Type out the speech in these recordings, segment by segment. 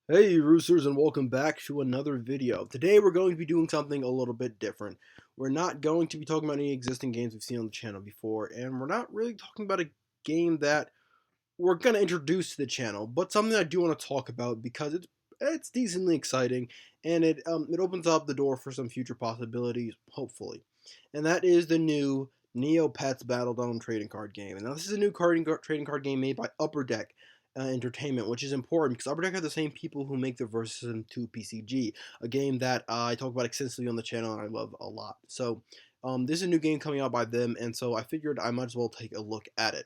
Hey Roosters, and welcome back to another video. Today we're going to be doing something a little bit different. We're not going to be talking about any existing games we've seen on the channel before, and we're not really talking about a game that we're going to introduce to the channel, but something I do want to talk about because it's decently exciting, and it opens up the door for some future possibilities, hopefully. And that is the new Neopets Battledome trading card game. And now this is a new trading card game made by Upper Deck Entertainment, which is important because Upper Deck are the same people who make the Versus 2 PCG, a game that I talk about extensively on the channel and I love a lot. So this is a new game coming out by them, and so I figured I might as well take a look at it.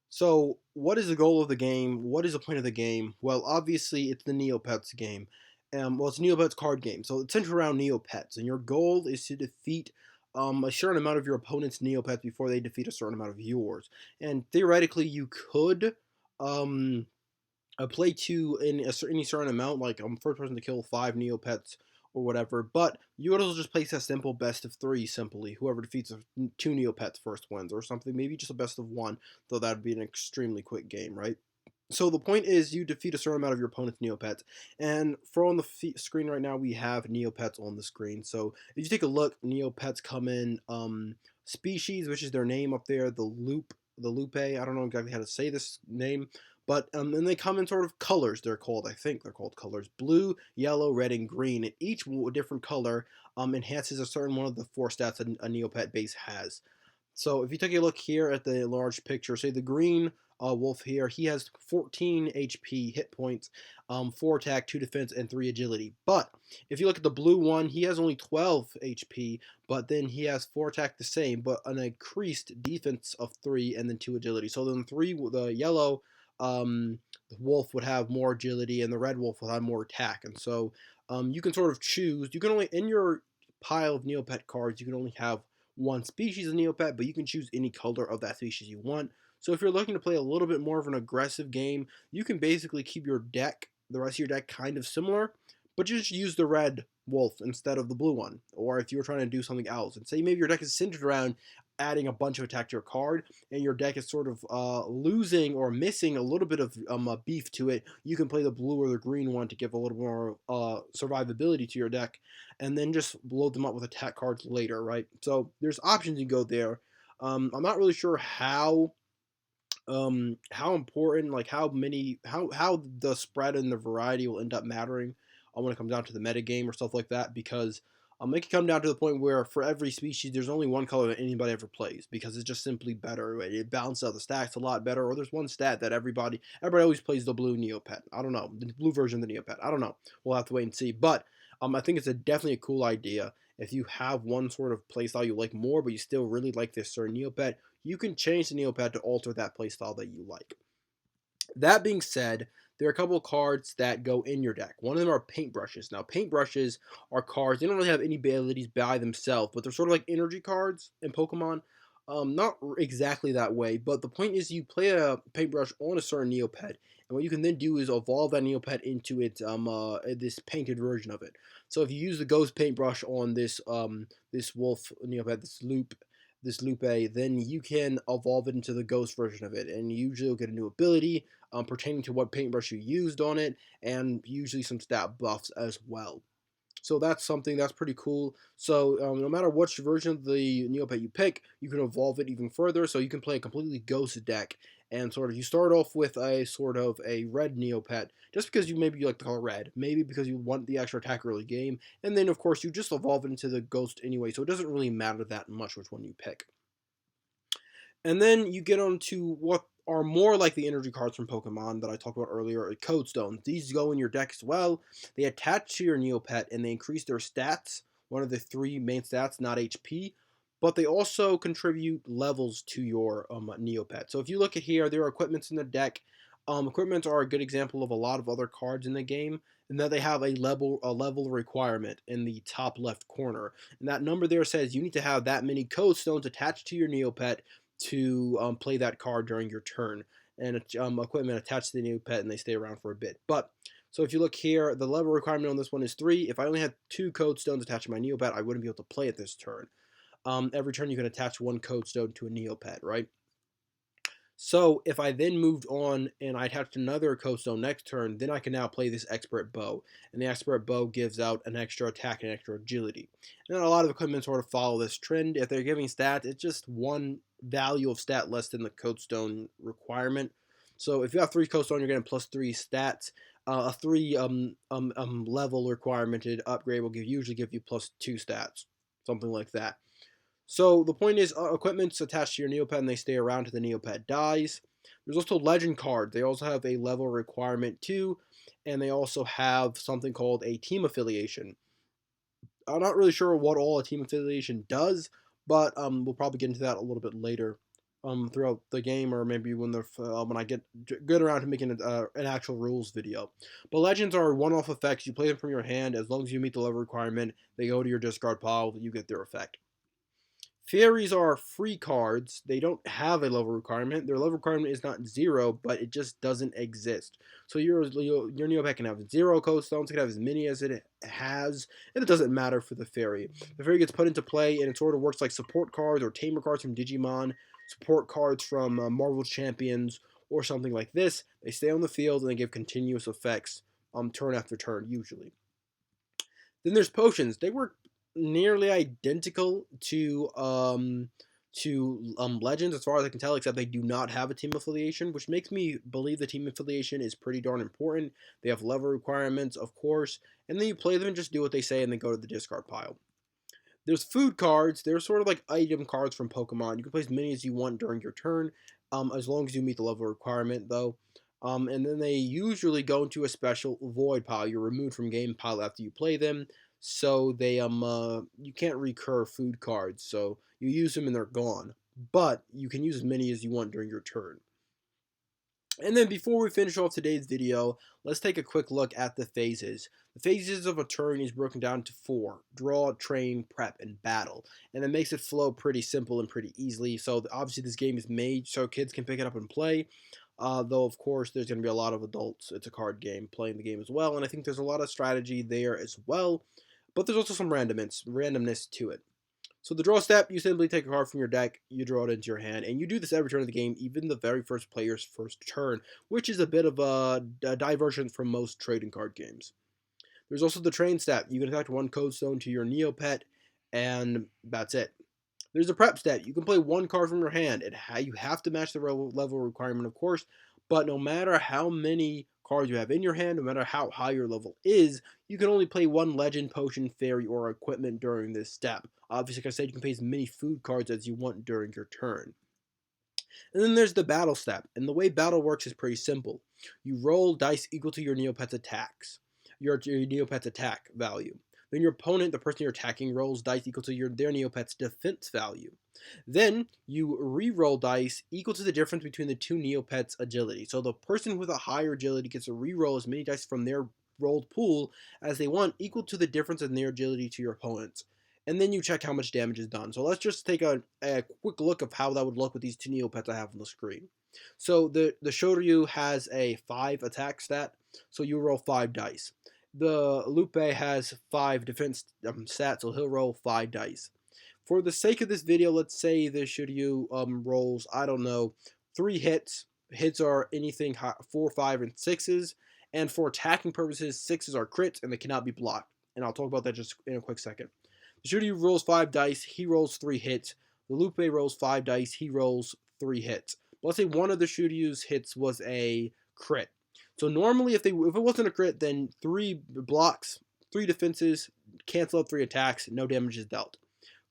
So, what is the goal of the game? What is the point of the game? Well, obviously, it's the Neopets game. It's a Neopets card game, so it's centered around Neopets, and your goal is to defeat a certain amount of your opponent's Neopets before they defeat a certain amount of yours. And theoretically, you could um, play two in any certain amount, like first person to kill 5 Neopets or whatever. But you could also just place a simple best of 3 simply. Whoever defeats 2 Neopets first wins, or something. Maybe just a best of 1, though that would be an extremely quick game, right? So the point is you defeat a certain amount of your opponent's Neopets. And for on the screen right now, we have Neopets on the screen. So if you take a look, Neopets come in species, which is their name up there, the Lupe. I don't know exactly how to say this name, but and they come in sort of colors. I think they're called colors: blue, yellow, red, and green. And each different color enhances a certain one of the 4 stats a Neopet base has. So if you take a look here at the large picture, say the green wolf here, he has 14 HP hit points, 4 attack, 2 defense, and 3 agility. But if you look at the blue one, he has only 12 HP, but then he has 4 attack the same, but an increased defense of 3 and then 2 agility. So then the yellow um, wolf would have more agility, and the red wolf will have more attack. And so you can sort of choose. You can only in your pile of Neopet cards, you can only have one species of Neopet, but you can choose any color of that species you want. So if you're looking to play a little bit more of an aggressive game, you can basically keep the rest of your deck kind of similar, but just use the red wolf instead of the blue one. Or if you were trying to do something else, and say maybe your deck is centered around adding a bunch of attack to your card, and your deck is sort of losing or missing a little bit of beef to it, you can play the blue or the green one to give a little more survivability to your deck, and then just load them up with attack cards later, right? So there's options you go there. I'm not really sure how important, like how the spread and the variety will end up mattering when it comes down to the meta game or stuff like that, because it can come down to the point where for every species there's only one color that anybody ever plays because it's just simply better. It balances out the stacks a lot better, or there's one stat that everybody always plays the blue Neopet. I don't know, the blue version of the Neopet. I don't know. We'll have to wait and see. But I think it's definitely a cool idea. If you have one sort of playstyle you like more, but you still really like this certain Neopet, you can change the Neopet to alter that playstyle that you like. That being said, there are a couple of cards that go in your deck. One of them are paintbrushes. Now, paintbrushes are cards, they don't really have any abilities by themselves, but they're sort of like energy cards in Pokemon. Not exactly that way, but the point is you play a paintbrush on a certain Neopet, and what you can then do is evolve that Neopet into its this painted version of it. So if you use the Ghost paintbrush on this wolf Neopet, this Lupe, then you can evolve it into the Ghost version of it, and usually you'll get a new ability pertaining to what paintbrush you used on it, and usually some stat buffs as well. So that's something that's pretty cool. So no matter which version of the Neopet you pick, you can evolve it even further. So you can play a completely Ghost deck, and sort of you start off with a sort of a red Neopet, just because you like the color red, maybe because you want the extra attack early game, and then of course you just evolve it into the Ghost anyway. So it doesn't really matter that much which one you pick. And then you get on to what are more like the energy cards from Pokemon that I talked about earlier, Code Stones. These go in your deck as well. They attach to your Neopet and they increase their stats, one of the 3 main stats, not HP, but they also contribute levels to your Neopet. So if you look at here, there are equipments in the deck. Equipments are a good example of a lot of other cards in the game, and that they have a level requirement in the top left corner. And that number there says you need to have that many Code Stones attached to your Neopet to play that card during your turn, and equipment attached to the Neopet, and they stay around for a bit. But so if you look here, the level requirement on this one is 3. If I only had 2 Code Stones attached to my Neopet, I wouldn't be able to play it this turn. Every turn you can attach 1 Code Stone to a Neopet, right? So if I then moved on and I attached another Coast Stone next turn, then I can now play this Expert Bow. And the Expert Bow gives out an extra attack and extra agility. And a lot of equipment sort of follow this trend. If they're giving stats, it's just one value of stat less than the Coast Stone requirement. So if you have 3 Coast Stone, you're getting +3 stats. A 3 level requiremented upgrade will usually give you +2 stats, something like that. So the point is, equipment's attached to your Neopet and they stay around till the Neopet dies. There's also legend cards. They also have a level requirement too, and they also have something called a team affiliation. I'm not really sure what all a team affiliation does, but we'll probably get into that a little bit later throughout the game, or maybe when I get good around to making an actual rules video. But legends are one-off effects. You play them from your hand. As long as you meet the level requirement, they go to your discard pile. You get their effect. Faeries are free cards. They don't have a level requirement. Their level requirement is not 0, but it just doesn't exist. So your Neopet can have 0 Coast Stones, it can have as many as it has, and it doesn't matter for the Fairy. The Fairy gets put into play, and it sort of works like support cards or tamer cards from Digimon, support cards from Marvel Champions, or something like this. They stay on the field, and they give continuous effects turn after turn, usually. Then there's potions. They work nearly identical to Legends as far as I can tell, except they do not have a team affiliation, which makes me believe the team affiliation is pretty darn important. They have level requirements, of course, and then you play them and just do what they say and then go to the discard pile. There's food cards. They're sort of like item cards from Pokemon. You can play as many as you want during your turn, as long as you meet the level requirement, though. And then they usually go into a special void pile. You're removed from game pile after you play them, so they you can't recur food cards. So you use them and they're gone. But you can use as many as you want during your turn. And then before we finish off today's video, let's take a quick look at the phases. The phases of a turn is broken down to 4: draw, train, prep, and battle. And it makes it flow pretty simple and pretty easily. So obviously this game is made so kids can pick it up and play. Though, of course, there's going to be a lot of adults. It's a card game playing the game as well. And I think there's a lot of strategy there as well. But there's also some randomness to it. So the draw step, you simply take a card from your deck, you draw it into your hand, and you do this every turn of the game, even the very first player's first turn, which is a bit of a diversion from most trading card games. There's also the train step. You can attach 1 Code Stone to your Neopet, and that's it. There's a prep step. You can play 1 card from your hand. You have to match the level requirement, of course, but no matter how many cards you have in your hand, no matter how high your level is, you can only play 1 legend, potion, fairy, or equipment during this step. Obviously, like I said, you can play as many food cards as you want during your turn. And then there's the battle step, and the way battle works is pretty simple. You roll dice equal to your Neopet's attacks, your Neopet's attack value. Then your opponent, the person you're attacking, rolls dice equal to their Neopet's defense value. Then you re-roll dice equal to the difference between the 2 Neopets' agility. So the person with a higher agility gets to re-roll as many dice from their rolled pool as they want, equal to the difference in their agility to your opponent's. And then you check how much damage is done. So let's just take a quick look of how that would look with these 2 Neopets I have on the screen. So the Shoryu has a 5 attack stat, so you roll 5 dice. The Lupe has 5 defense stats, so he'll roll 5 dice. For the sake of this video, let's say the Shoryu rolls, I don't know, 3 hits. Hits are anything 4, 5, and 6s. And for attacking purposes, 6s are crits, and they cannot be blocked. And I'll talk about that just in a quick second. The Shoryu rolls 5 dice, he rolls 3 hits. The Lupe rolls 5 dice, he rolls 3 hits. But let's say one of the Shoryu's hits was a crit. So normally if it wasn't a crit, then 3 blocks, 3 defenses, cancel out 3 attacks, no damage is dealt.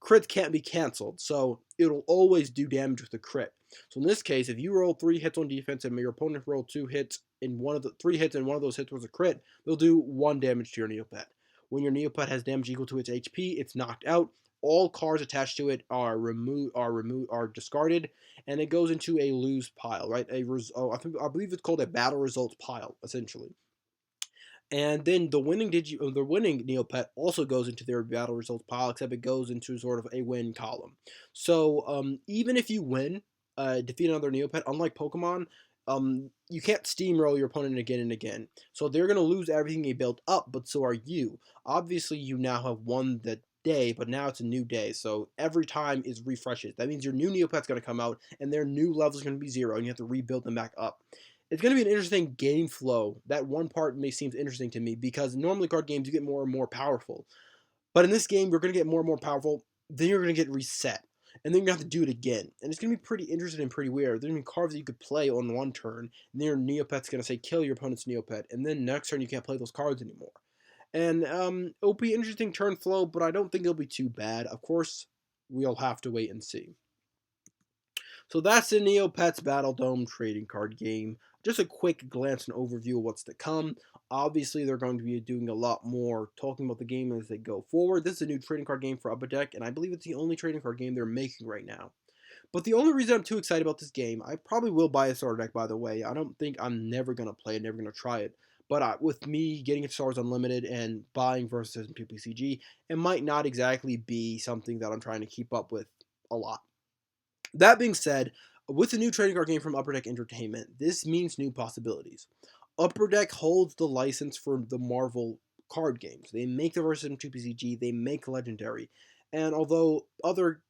Crits can't be canceled, so it'll always do damage with a crit. So in this case, if you roll 3 hits on defense and your opponent rolled 2 hits and 3 hits and one of those hits was a crit, they'll do 1 damage to your Neopet. When your Neopet has damage equal to its HP, it's knocked out. All cards attached to it are discarded, and it goes into a lose pile, right? I believe it's called a battle results pile, essentially. And then the winning Neopet also goes into their battle results pile, except it goes into sort of a win column. So even if you win, defeat another Neopet, unlike Pokemon, you can't steamroll your opponent again and again. So they're going to lose everything they built up, but so are you. Obviously, you now have won the day, but now it's a new day. So every time is refreshes. That means your new Neopet's going to come out, and their new level is going to be 0, and you have to rebuild them back up. It's going to be an interesting game flow. That one part may seem interesting to me because normally card games you get more and more powerful. But in this game, you're going to get more and more powerful. Then you're going to get reset. And then you're going to have to do it again. And it's going to be pretty interesting and pretty weird. There's going to be cards that you could play on one turn. And then your Neopet's going to say, kill your opponent's Neopet. And then next turn, you can't play those cards anymore. And it'll be interesting turn flow, but I don't think it'll be too bad. Of course, we'll have to wait and see. So that's the Neopets Battledome trading card game. Just a quick glance and overview of what's to come. Obviously, they're going to be doing a lot more talking about the game as they go forward. This is a new trading card game for Upper Deck, and I believe it's the only trading card game they're making right now. But the only reason I'm too excited about this game, I probably will buy a starter deck, by the way. I don't think I'm never going to play it, never going to try it. But with me getting Star Wars Unlimited and buying versus 2 PCG, it might not exactly be something that I'm trying to keep up with a lot. That being said, with the new trading card game from Upper Deck Entertainment, this means new possibilities. Upper Deck holds the license for the Marvel card games. They make the versus 2 PCG, they make Legendary. And although other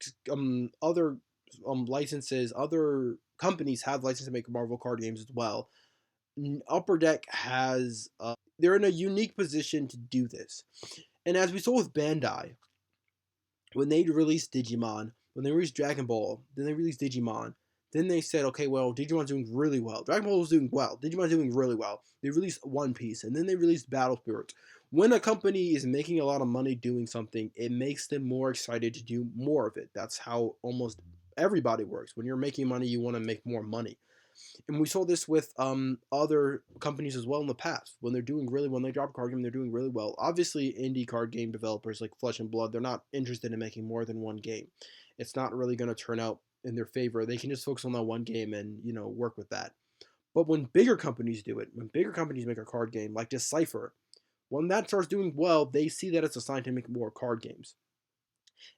licenses, other companies have license to make Marvel card games as well, Upper Deck has, they're in a unique position to do this. And as we saw with Bandai, when they released Digimon, when they released Dragon Ball, then they released Digimon, then they said, okay, well, Digimon's doing really well. Dragon Ball was doing well. Digimon's doing really well. They released One Piece, and then they released Battle Spirits. When a company is making a lot of money doing something, it makes them more excited to do more of it. That's how almost everybody works. When you're making money, you want to make more money. And we saw this with other companies as well in the past. When they're doing really well, when they drop a card game, they're doing really well. Obviously, indie card game developers like Flesh and Blood, they're not interested in making more than one game. It's not really going to turn out in their favor. They can just focus on that one game and, work with that. But when bigger companies do it, when bigger companies make a card game like Decipher, when that starts doing well, they see that it's a sign to make more card games.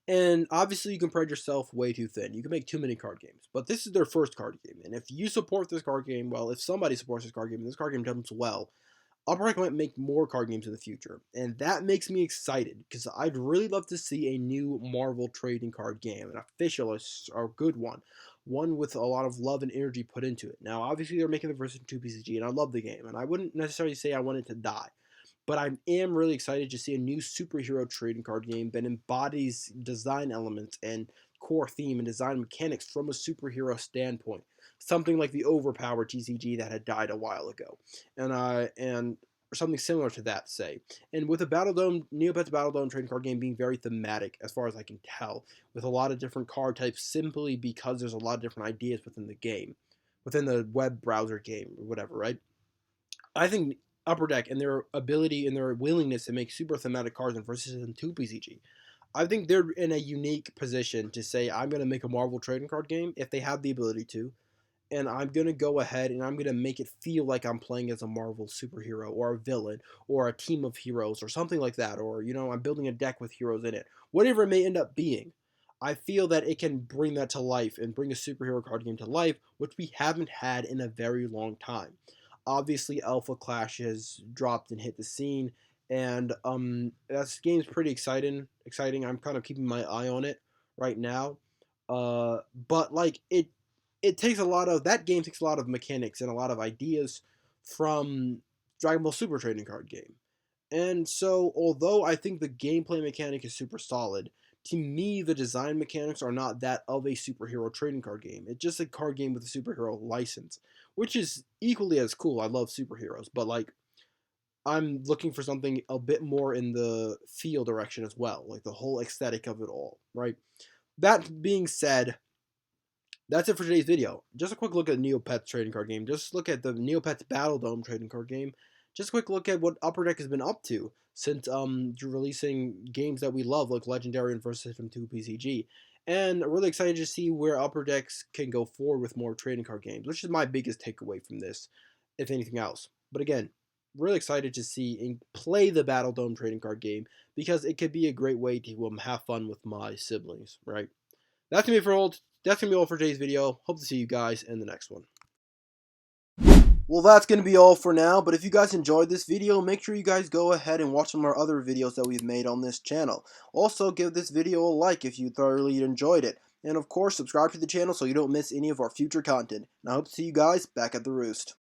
And obviously, you can spread yourself way too thin. You can make too many card games. But this is their first card game. And if you support this card game, well, if somebody supports this card game and this card game does well, Upper Deck might make more card games in the future. And that makes me excited because I'd really love to see a new Marvel trading card game, an official, or good one. One with a lot of love and energy put into it. Now, obviously, they're making the version 2 PCG, and I love the game. And I wouldn't necessarily say I want it to die. But I am really excited to see a new superhero trading card game that embodies design elements and core theme and design mechanics from a superhero standpoint. Something like the Overpower TCG that had died a while ago. And something similar to that, say. And with the Battledome, Neopets Battledome trading card game being very thematic, as far as I can tell, with a lot of different card types simply because there's a lot of different ideas within the game, within the web browser game, or whatever, right? I think Upper Deck and their ability and their willingness to make super thematic cards in versus 2 PCG, I think they're in a unique position to say, I'm going to make a Marvel trading card game if they have the ability to, and I'm going to go ahead and I'm going to make it feel like I'm playing as a Marvel superhero or a villain or a team of heroes or something like that, or, I'm building a deck with heroes in it. Whatever it may end up being, I feel that it can bring that to life and bring a superhero card game to life, which we haven't had in a very long time. Obviously, Alpha Clash has dropped and hit the scene, and that game's pretty exciting. I'm kind of keeping my eye on it right now. But like it takes a lot of that game takes a lot of mechanics and a lot of ideas from Dragon Ball Super trading card game. And so, although I think the gameplay mechanic is super solid, to me, the design mechanics are not that of a superhero trading card game. It's just a card game with a superhero license, which is equally as cool. I love superheroes, but like, I'm looking for something a bit more in the feel direction as well, like the whole aesthetic of it all, right? That being said, that's it for today's video. Just a quick look at Neopets trading card game. Just look at the Neopets Battledome trading card game. Just a quick look at what Upper Deck has been up to since releasing games that we love, like Legendary and Versus System 2 PCG. And really excited to see where Upper Decks can go forward with more trading card games, which is my biggest takeaway from this, if anything else. But again, really excited to see and play the Battledome trading card game because it could be a great way to have fun with my siblings, right? That's gonna be all for today's video. Hope to see you guys in the next one. Well, that's going to be all for now, but if you guys enjoyed this video, make sure you guys go ahead and watch some of our other videos that we've made on this channel. Also, give this video a like if you thoroughly enjoyed it. And of course, subscribe to the channel so you don't miss any of our future content. And I hope to see you guys back at the roost.